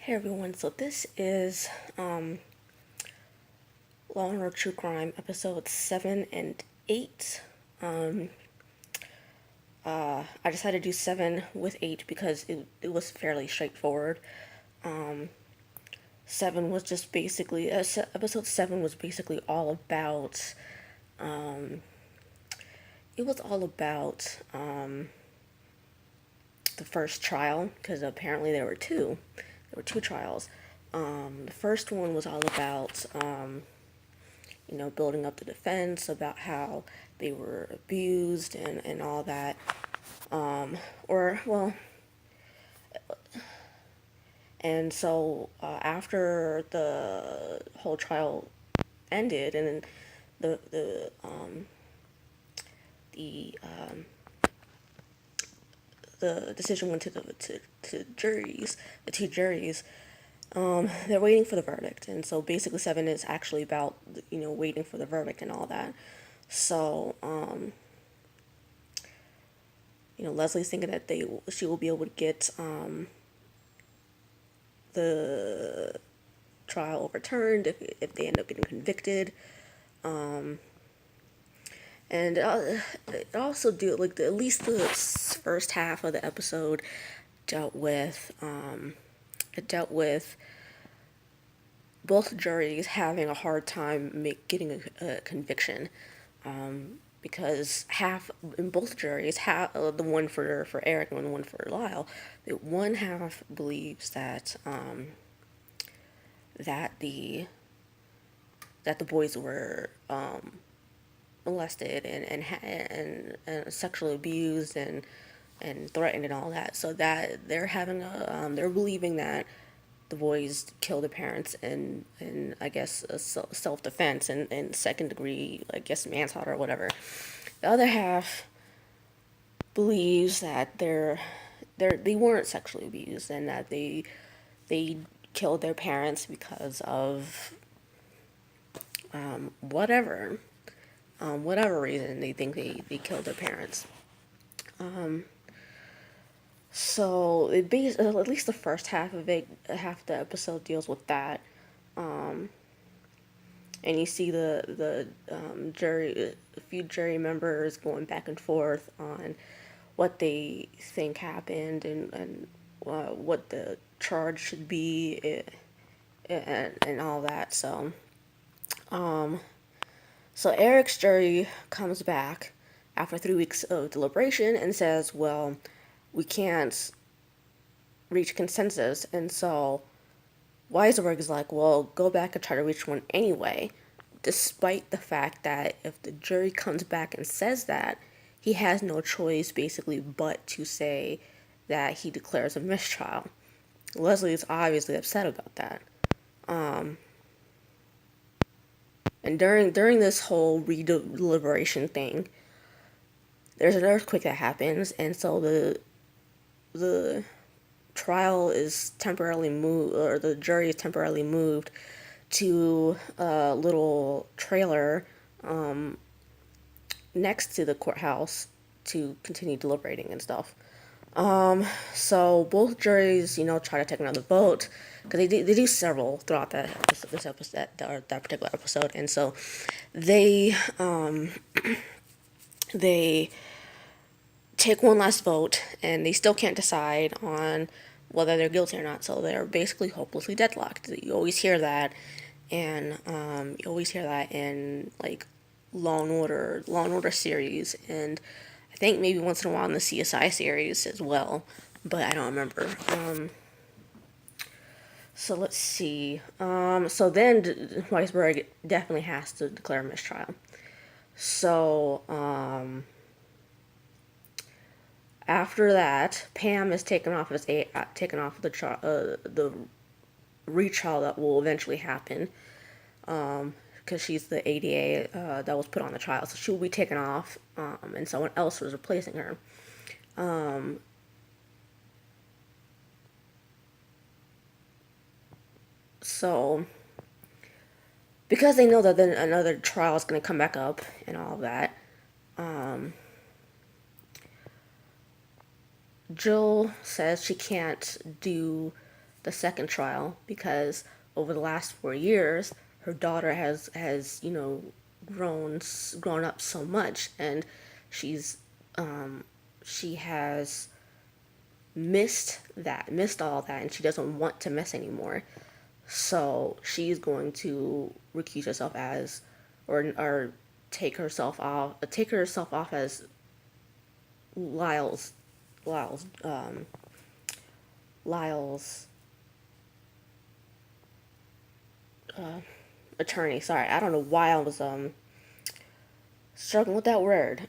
Hey everyone, so this is Law and Order True Crime episodes 7 and 8. Um, I decided to do 7 with 8 because it was fairly straightforward. 7 was just basically, episode 7 was basically all about, it was all about the first trial, because apparently there were two. There were two trials. The first one was all about building up the defense about how they were abused and all that. Or, well, and so after the whole trial ended and the the decision went to to juries, the two juries. They're waiting for the verdict, and so basically 7 is actually about waiting for the verdict and all that. So Leslie's thinking that she will be able to get the trial overturned if they end up getting convicted. And it also at least the first half of the episode dealt with it dealt with both juries having a hard time getting a conviction, because half in both juries, the one for Eric and the one for Lyle, one half believes that that the boys were molested and sexually abused and threatened and all that. So that they're having they're believing that the boys killed their parents and I guess self defense and second degree, I guess, manslaughter or whatever. The other half believes that they weren't sexually abused and that they killed their parents because of whatever whatever reason they think they killed their parents. So at least the first half of the episode deals with that, and you see the jury, a few jury members going back and forth on what they think happened and what the charge should be, and all that. So Eric's jury comes back after 3 weeks of deliberation and says, well, we can't reach consensus. And so Weiselberg is like, well, go back and try to reach one anyway, despite the fact that if the jury comes back and says that, he has no choice basically but to say that he declares a mistrial. Leslie is obviously upset about that. And during this whole redeliberation thing, there's an earthquake that happens, and so the trial is temporarily moved, or the jury is temporarily moved to a little trailer next to the courthouse to continue deliberating and stuff. So both juries, try to take another vote because they do several throughout that particular episode, and so they they take one last vote, and they still can't decide on whether they're guilty or not. So they're basically hopelessly deadlocked. You always hear that, and you always hear that in like Law and Order series, and I think maybe once in a while in the CSI series as well, but I don't remember. So let's see. So then Weisberg definitely has to declare a mistrial. So after that, Pam is taken off the the retrial that will eventually happen, because she's the ADA that was put on the trial, so she will be taken off, and someone else was replacing her. So because they know that then another trial is going to come back up and all of that, Jill says she can't do the second trial because over the last 4 years, her daughter has grown up so much, and she's she has missed all that, and she doesn't want to miss anymore. So she's going to recuse herself as, or take herself off as Lyle's Lyle's Lyle's attorney. Sorry, I don't know why I was struggling with that word.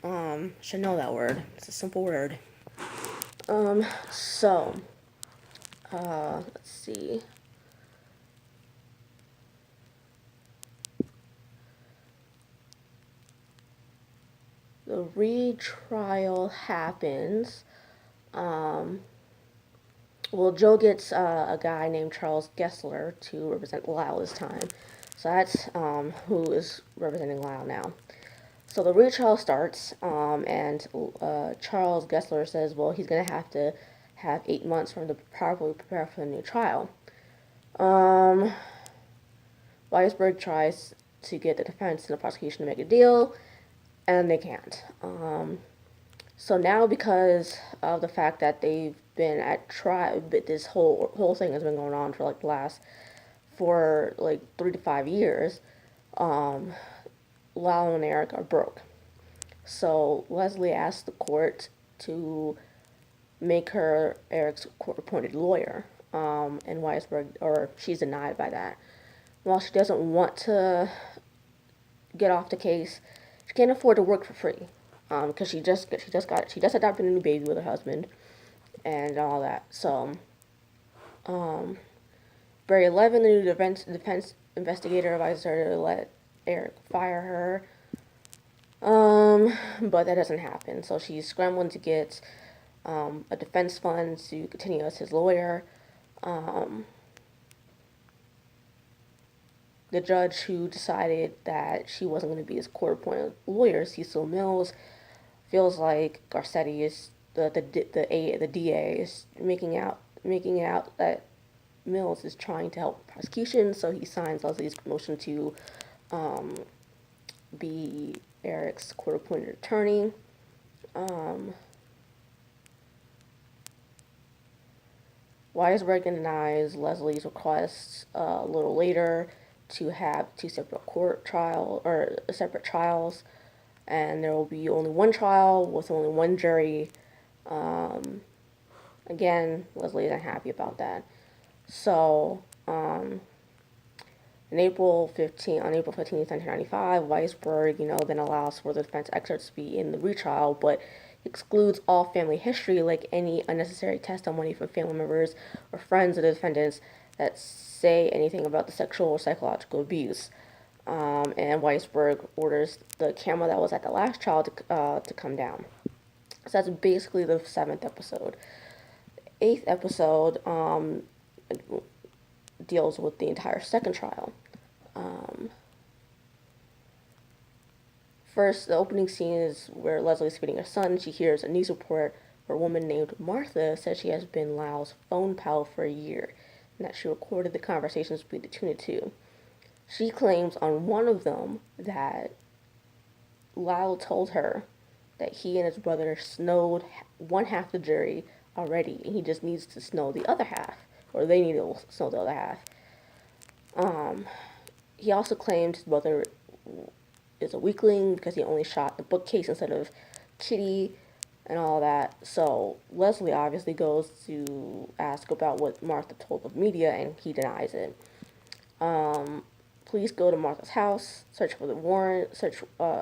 Should know that word. It's a simple word. So let's see. The retrial happens. Well, Joe gets a guy named Charles Gessler to represent Lyle this time. So that's who is representing Lyle now. So the retrial starts, and Charles Gessler says, well, he's going to have 8 months for him to properly prepare for the new trial. Weisberg tries to get the defense and the prosecution to make a deal, and they can't. So now, because of the fact that they've been at trial, this whole thing has been going on for like the last for like 3 to 5 years. Lyle and Eric are broke. So Leslie asked the court to make her Eric's court-appointed lawyer, and Weisberg, or she's denied by that. While she doesn't want to get off the case, she can't afford to work for free, because she just adopted a new baby with her husband, and all that. So, Barry Levin, the new defense investigator, advised her to let Eric fire her. But that doesn't happen. So she's scrambling to get a defense fund to continue as his lawyer. The judge who decided that she wasn't going to be his court-appointed lawyer, Cecil Mills, feels like Garcetti is the DA is making it out that Mills is trying to help prosecution, so he signs Leslie's motion to be Eric's court-appointed attorney. Weisberg denies Leslie's request a little later to have separate trials, and there will be only one trial with only one jury. Again, Leslie isn't happy about that. So, on April 15th, 1995, Weisberg, then allows for the defense experts to be in the retrial, but excludes all family history, like any unnecessary testimony from family members or friends of the defendants that say anything about the sexual or psychological abuse. And Weisberg orders the camera that was at the last trial to come down. So that's basically the 7th episode. 8th episode deals with the entire second trial. First, the opening scene is where Leslie's feeding her son. She hears a news report where a woman named Martha says she has been Lyle's phone pal for a year, and that she recorded the conversations between the two. She claims on one of them that Lyle told her that he and his brother snowed one half the jury already, and he just needs to snow the other half, or they need to snow the other half. He also claimed his brother is a weakling because he only shot the bookcase instead of Kitty and all that. So Leslie obviously goes to ask about what Martha told the media, and he denies it. Police go to Martha's house, search for the warrant,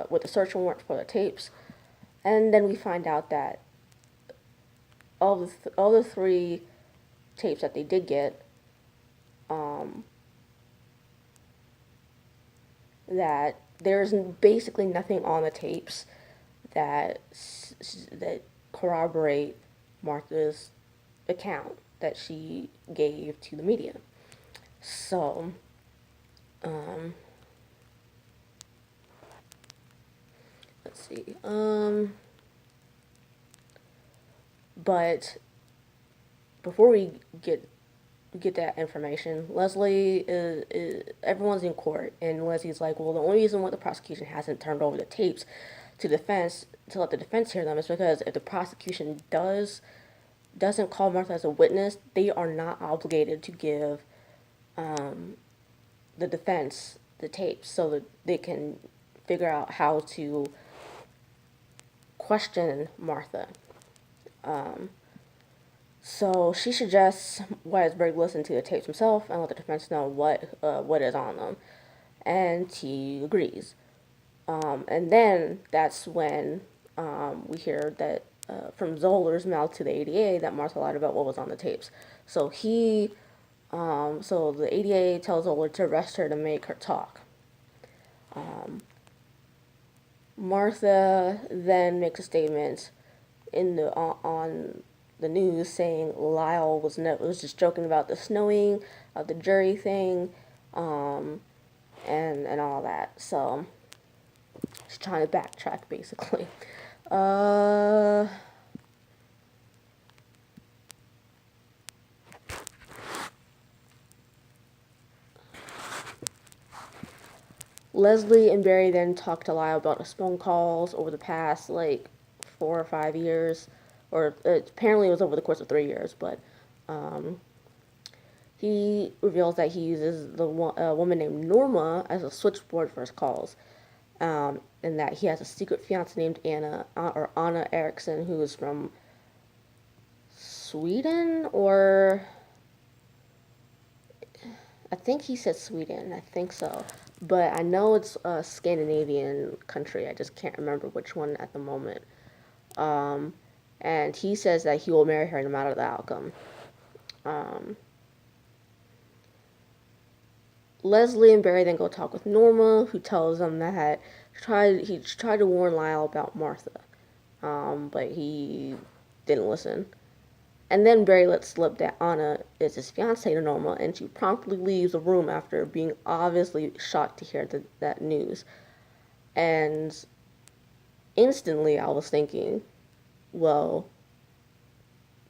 with the search warrant for the tapes, and then we find out that all the 3 tapes that they did get, that there's basically nothing on the tapes that corroborate Martha's account that she gave to the media. So, let's see. But before we get that information. Leslie everyone's in court, and Leslie's like, well, the only reason why the prosecution hasn't turned over the tapes to defense to let the defense hear them is because if the prosecution doesn't call Martha as a witness, they are not obligated to give the defense the tapes so that they can figure out how to question Martha. So she suggests Weisberg listen to the tapes himself and let the defense know what is on them, and he agrees. And then that's when we hear that from Zoller's mouth to the ADA that Martha lied about what was on the tapes. So so the ADA tells Zoller to arrest her to make her talk. Martha then makes a statement on the news saying Lyle was just joking about the snowing of the jury thing, and all that. So she's trying to backtrack basically. Uh, Leslie and Barry then talked to Lyle about his phone calls over the past like 4 or 5 years, or apparently it was over the course of 3 years, but he reveals that he uses a woman named Norma as a switchboard for his calls, and that he has a secret fiance named Anna Eriksson, who is from Sweden, or I think he said Sweden. I think so, but I know it's a Scandinavian country. I just can't remember which one at the moment. And he says that he will marry her no matter the outcome. Leslie and Barry then go talk with Norma, who tells them that he tried to warn Lyle about Martha, but he didn't listen. And then Barry lets slip that Anna is his fiancée to Norma, and she promptly leaves the room after being obviously shocked to hear that news. And instantly I was thinking, well,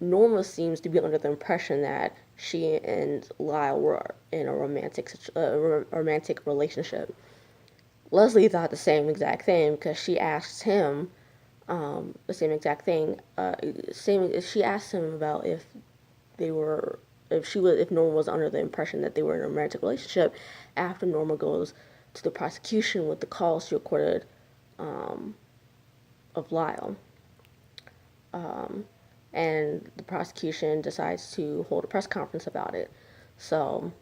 Norma seems to be under the impression that she and Lyle were in a romantic relationship. Leslie thought the same exact thing because she asked him the same exact thing. She asked him about if Norma was under the impression that they were in a romantic relationship. After Norma goes to the prosecution with the calls she recorded of Lyle. And the prosecution decides to hold a press conference about it. So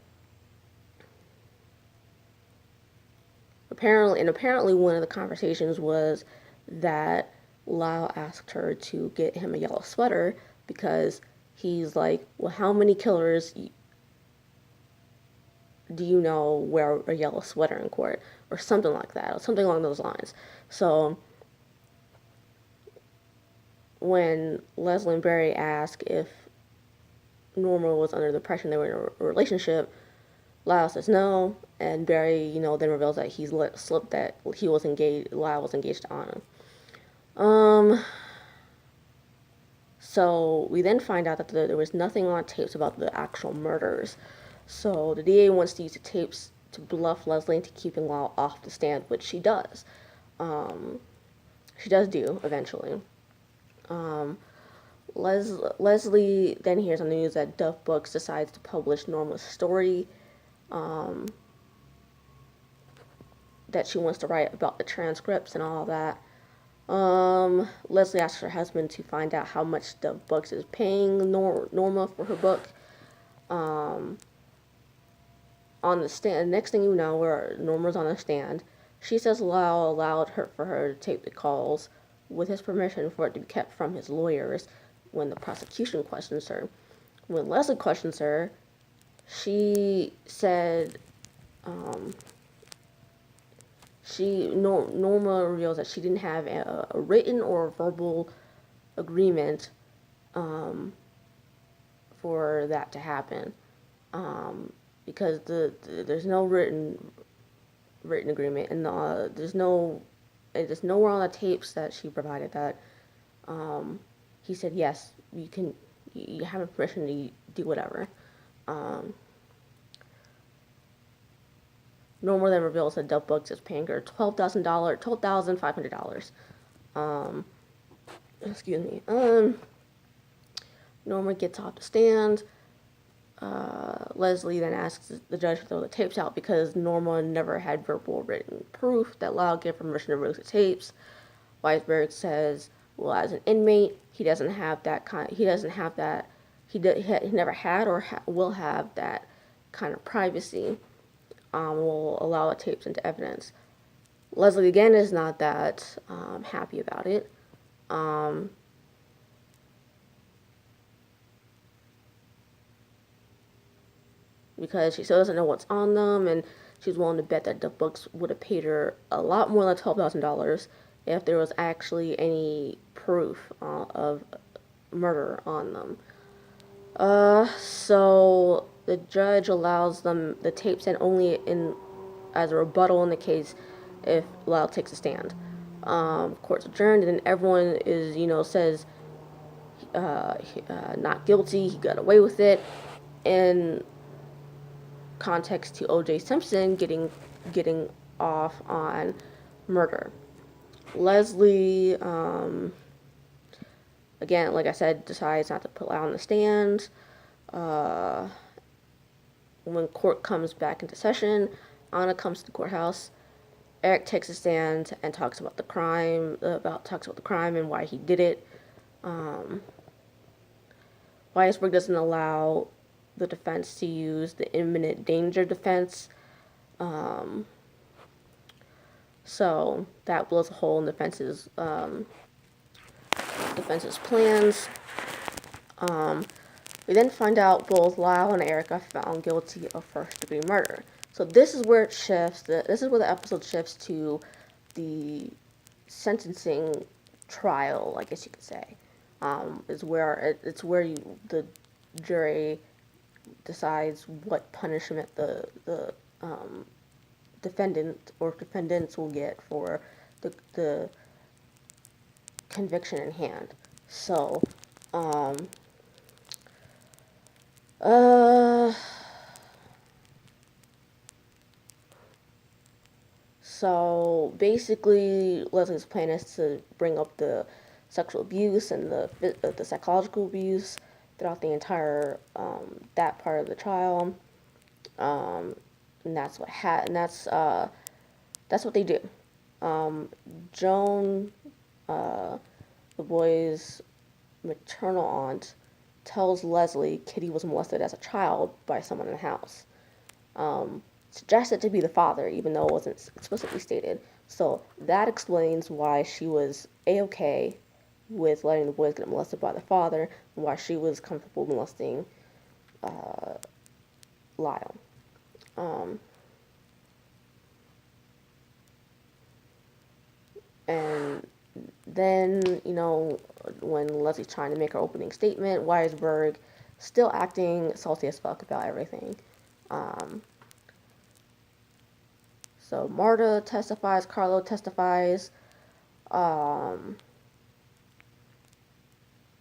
apparently one of the conversations was that Lyle asked her to get him a yellow sweater because he's like, well, how many killers do you know wear a yellow sweater in court, or something like that, or something along those lines. So when Leslie and Barry ask if Norma was under the impression they were in a relationship, Lyle says no, and Barry, then reveals that he's let slip that Lyle was engaged to Anna. So we then find out that there was nothing on tapes about the actual murders. So the DA wants to use the tapes to bluff Leslie into keeping Lyle off the stand, which she does. She does do eventually. Leslie then hears on the news that Duff Books decides to publish Norma's story, that she wants to write about the transcripts and all that. Leslie asks her husband to find out how much Duff Books is paying Norma for her book. On the stand, next thing you know, where Norma's on the stand, she says Lyle allowed for her to take the calls with his permission for it to be kept from his lawyers when the prosecution questions her. When Leslie questions her, she said Norma reveals that she didn't have a written or verbal agreement for that to happen, because there's no written agreement, and there's nowhere on the tapes that she provided that he said yes, you have permission to do whatever. Um, Norma then reveals that Del Books is paying her $12,500. Um, excuse me. Norma gets off the stand. Leslie then asks the judge to throw the tapes out because Norma never had verbal written proof that Lyle gave permission to release the tapes. Weisberg says, well, as an inmate, he doesn't have that kind. He doesn't have that. He never had or will have that kind of privacy. Will allow the tapes into evidence. Leslie again is not that happy about it. Because she still doesn't know what's on them, and she's willing to bet that the books would have paid her a lot more than $12,000 if there was actually any proof of murder on them. So the judge allows them the tapes and only in as a rebuttal in the case if Lyle takes a stand. Court's adjourned, and everyone is says not guilty. He got away with it. In context to O.J. Simpson getting off on murder. Leslie, again, like I said, decides not to put Lyle on the stand. When court comes back into session, Anna comes to the courthouse. Eric takes a stand and talks about the crime, and why he did it. Weisberg doesn't allow the defense to use the imminent danger defense. So that blows a hole in the defense's plans. We then find out both Lyle and Eric are found guilty of first-degree murder. So this is where it shifts. This is where the episode shifts to the sentencing trial, I guess you could say. It's where the jury decides what punishment the defendant or defendants will get for the conviction in hand. So, so basically, Leslie's plan is to bring up the sexual abuse and the psychological abuse throughout the entire that part of the trial, and that's what they do. Joan, the boy's maternal aunt, tells Leslie Kitty was molested as a child by someone in the house. Suggested to be the father, even though it wasn't explicitly stated. So that explains why she was A-okay with letting the boys get molested by the father, and why she was comfortable molesting Lyle. And then, when Leslie's trying to make her opening statement, Weisberg, still acting salty as fuck about everything. So Marta testifies, Carlo testifies.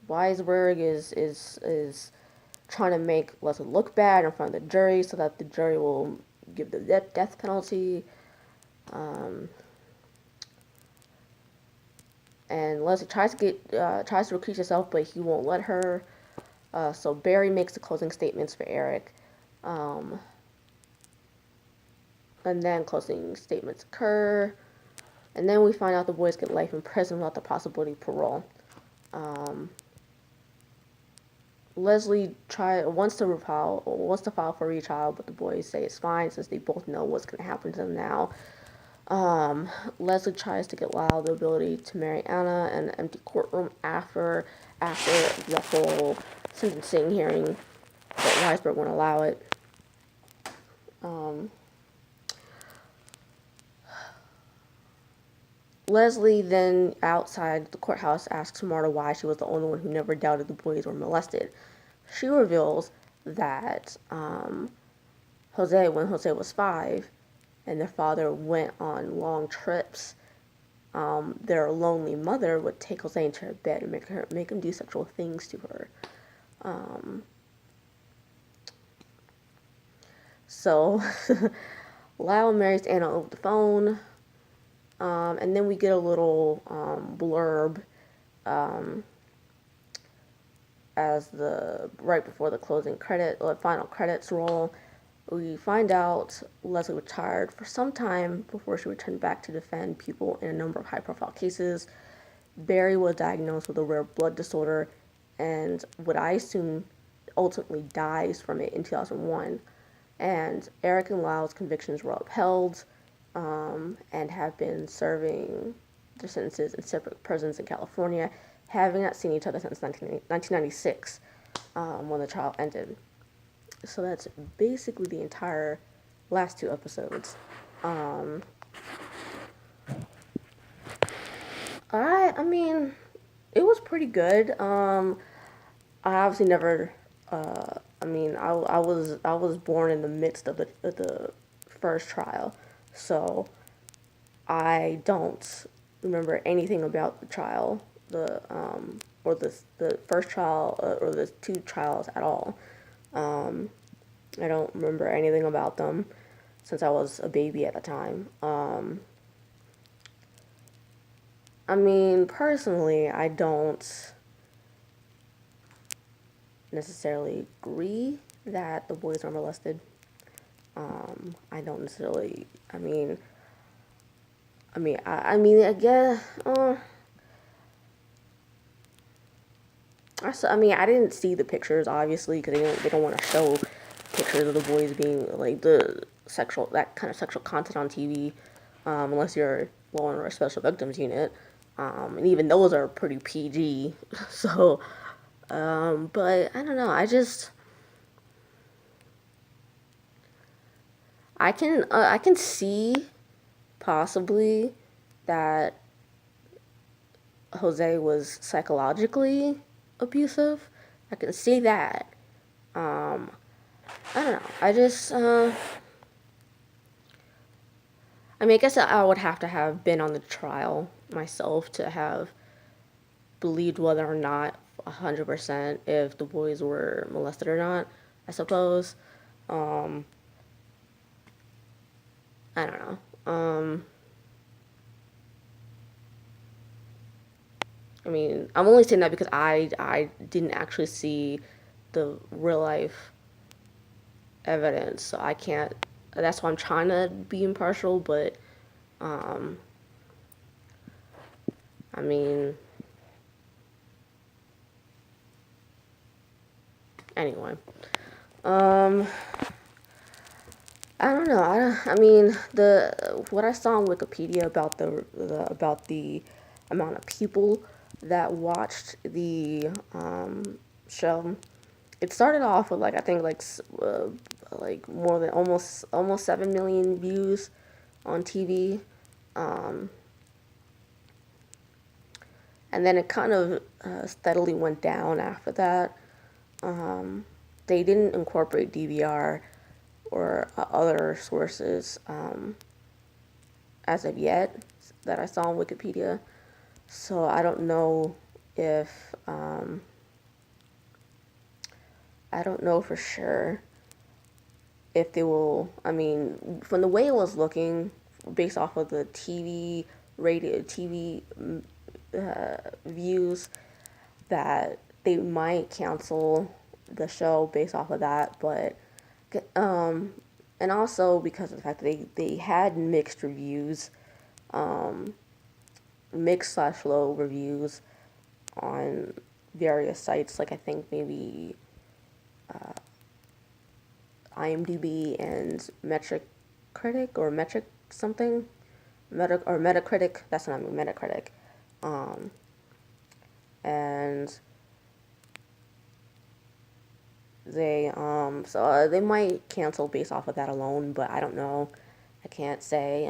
Weisberg is trying to make Leslie look bad in front of the jury so that the jury will give the death penalty. And Leslie tries to recuse herself, but he won't let her. So Barry makes the closing statements for Eric. And then closing statements occur. And then we find out the boys get life in prison without the possibility of parole. Leslie wants to file for retrial, but the boys say it's fine since they both know what's going to happen to them now. Leslie tries to get Lyle the ability to marry Anna in an empty courtroom after the whole sentencing hearing, but Weisberg won't allow it. Leslie then, outside the courthouse, asks Marta why she was the only one who never doubted the boys were molested. She reveals that when Jose was 5, and their father went on long trips, their lonely mother would take Jose into her bed and make him do sexual things to her. So Lyle marries Anna over the phone, and then we get a little blurb um, as the right before the closing credit or final credits roll. We find out Leslie retired for some time before she returned back to defend people in a number of high-profile cases. Barry was diagnosed with a rare blood disorder and what I assume ultimately dies from it in 2001. And Eric and Lyle's convictions were upheld and have been serving their sentences in separate prisons in California, having not seen each other since 1996 when the trial ended. So that's basically the entire last two episodes. Um, I mean, it was pretty good. I obviously never. I was born in the midst of the first trial, so I don't remember anything about the trial, or the first trial or the two trials at all. Um, I don't remember anything about them since I was a baby at the time. I mean, personally, I don't necessarily agree that the boys are molested. I don't necessarily. I guess. I didn't see the pictures obviously because they don't want to show pictures of the boys being like the sexual that kind of sexual content on TV, unless you're law and order special victims unit, and even those are pretty PG. So, but I don't know. I can see possibly that Jose was psychologically abusive. I can see that. Um, I don't know. I guess I would have to have been on the trial myself to have believed whether or not 100% if the boys were molested or not, I suppose. Um, I don't know. I'm only saying that because I didn't actually see the real life evidence, so I can't. That's why I'm trying to be impartial, but um, I mean, anyway. Um, I don't know. The what I saw on Wikipedia about the amount of people that watched the show. It started off with like I think like more than almost 7 million views on TV, um, and then it kind of steadily went down after that. Um, they didn't incorporate DVR or other sources as of yet that I saw on Wikipedia. So I don't know if I don't know for sure if they will. From the way it was looking, based off of the TV views, that they might cancel the show based off of that, but um, and also because of the fact that they had mixed reviews, um, mixed slash low reviews on various sites, like I think maybe IMDb and Metric Critic or Metric something, Metacritic. That's what I mean, Metacritic, um, and they might cancel based off of that alone, but I don't know. I can't say.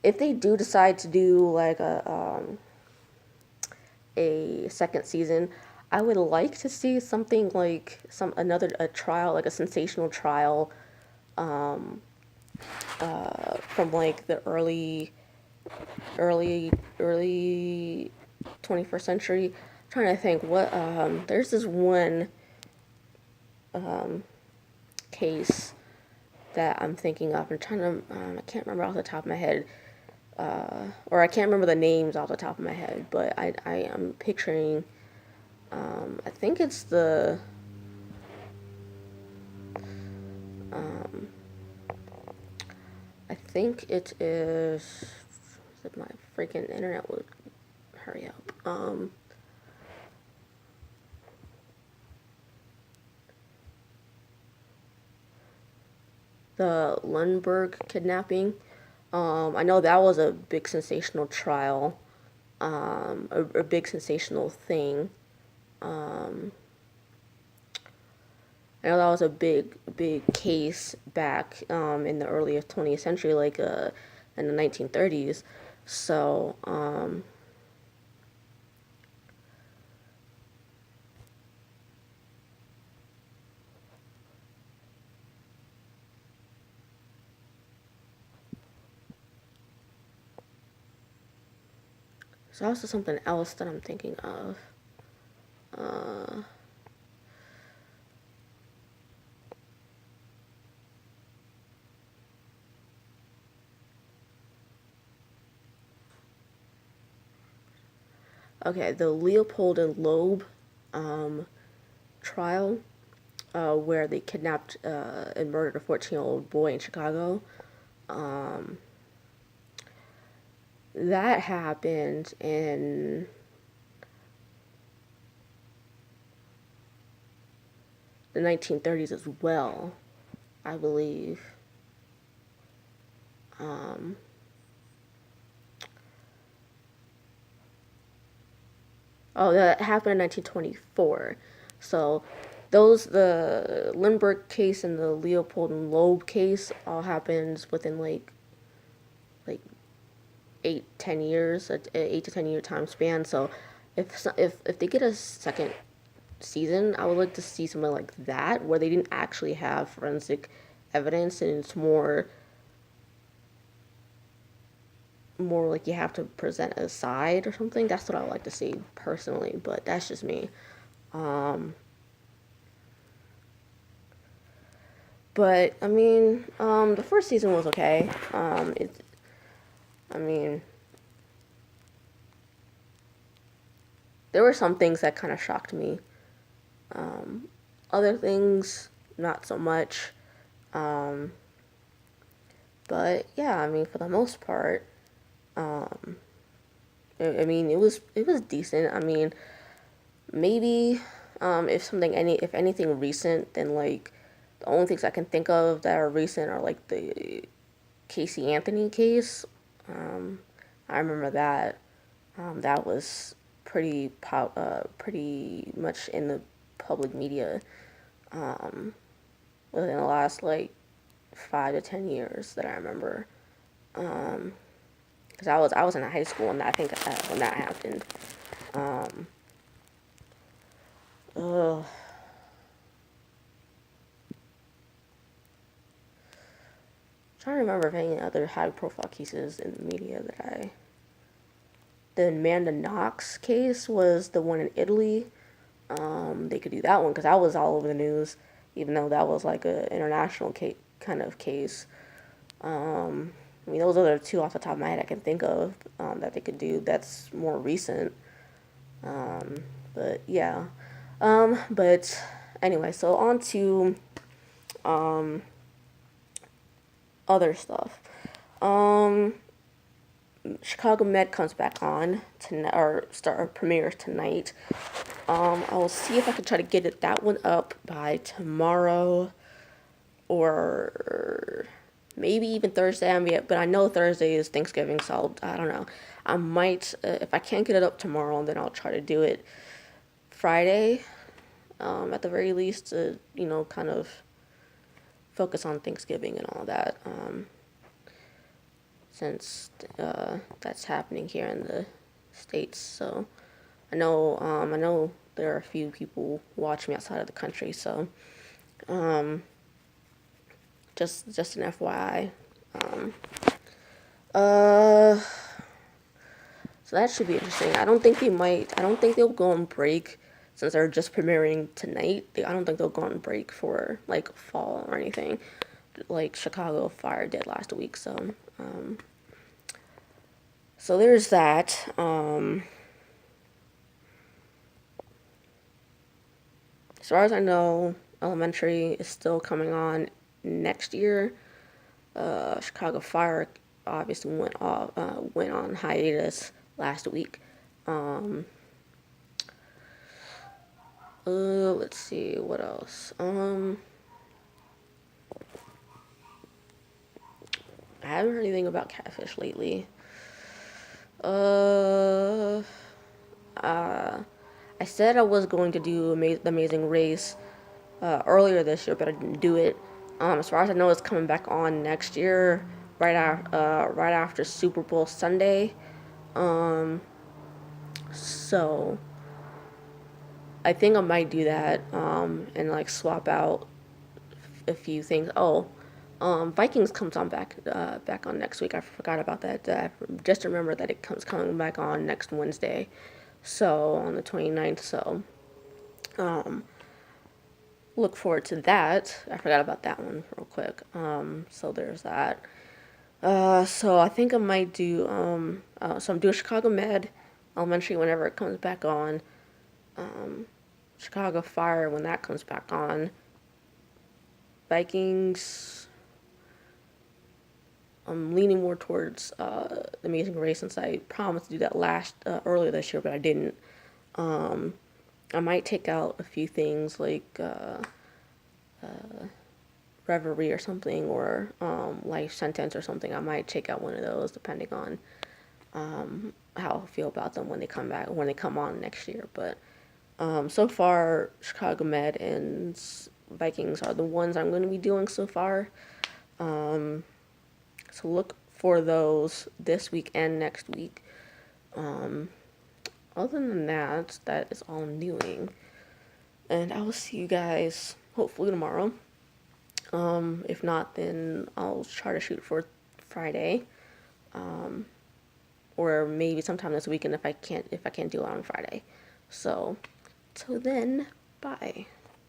If they do decide to do like a second season, I would like to see something like a trial, like a sensational trial, um, from like the early, early, early. 21st century. I'm trying to think what there's this one case that I'm thinking of. I'm trying to I can't remember off the top of my head. Or I can't remember the names off the top of my head, but I am picturing I think it's the um, I think it is my freaking internet would hurry up. The Lundberg kidnapping. I know that was a big sensational trial, a big sensational thing. Um, I know that was a big case back in the early 20th century, like in the 1930s. So, there's also something else that I'm thinking of. Uh, okay, the Leopold and Loeb um, trial, where they kidnapped and murdered a 14-year-old boy in Chicago. Um, that happened in the 1930s as well, I believe. Um, oh, that happened in 1924. So the Lindbergh case and the Leopold and Loeb case all happens within like 8 to 10 years, a 8 to 10 year time span. So if they get a second season, I would like to see something like that where they didn't actually have forensic evidence and it's more like you have to present a side or something. That's what I would like to see personally, but that's just me. Um, but I mean, the first season was okay. I mean, there were some things that kind of shocked me. Um, Other things, not so much. Um, but yeah, I mean, for the most part, um, I mean, it was decent. I mean, maybe if anything recent, then like the only things I can think of that are recent are like the Casey Anthony case. Um, I remember that. That was pretty much in the public media within the last like 5 to 10 years that I remember. Because I was in high school when I think when that happened. Um, ugh. Trying to remember if any other high profile cases in the media that the Amanda Knox case was the one in Italy. They could do that one because that was all over the news, even though that was like a international kind of case. I mean, those are the two off the top of my head I can think of that they could do. That's more recent. But yeah. But anyway, so on to um, other stuff. Um, Chicago Med comes back on tonight, or premieres tonight. I will see if I can try to get that one up by tomorrow, or maybe even Thursday. But I know Thursday is Thanksgiving, so I don't know. I might, if I can't get it up tomorrow, then I'll try to do it Friday, at the very least, to kind of focus on Thanksgiving and all that. Since that's happening here in the States. So I know there are a few people watching me outside of the country. So just an FYI. Um, uh, So that should be interesting. I don't think they might. I don't think they'll go on break since they're just premiering tonight. I don't think they'll go on break for like fall or anything, like Chicago Fire did last week. Um, so there's that. As far as I know, Elementary is still coming on next year. Chicago Fire obviously went on hiatus last week. Um, let's see what else. I haven't heard anything about Catfish lately. Uh, I said I was going to do the Amazing Race earlier this year, but I didn't do it. As far as I know, it's coming back on next year, right after Super Bowl Sunday. Um, so I think I might do that and like swap out a few things. Oh, Vikings comes on back on next week. I forgot about that. Just remember that it comes coming back on next Wednesday, so on the 29th. So um, look forward to that. I forgot about that one real quick. So there's that. So I think I might do. So I'm doing Chicago Med, Elementary whenever it comes back on. Um, Chicago Fire when that comes back on. Vikings. I'm leaning more towards the Amazing Race since I promised to do that earlier this year, but I didn't. Um, I might take out a few things like Reverie or something, or Life Sentence or something. I might take out one of those depending on how I feel about them when they come on next year. But so far, Chicago Med and Vikings are the ones I'm going to be doing so far. So look for those this week and next week. Other than that, that is all I'm doing. And I will see you guys hopefully tomorrow. If not, then I'll try to shoot for Friday. Or maybe sometime this weekend if I can't do it on Friday. So till then, bye.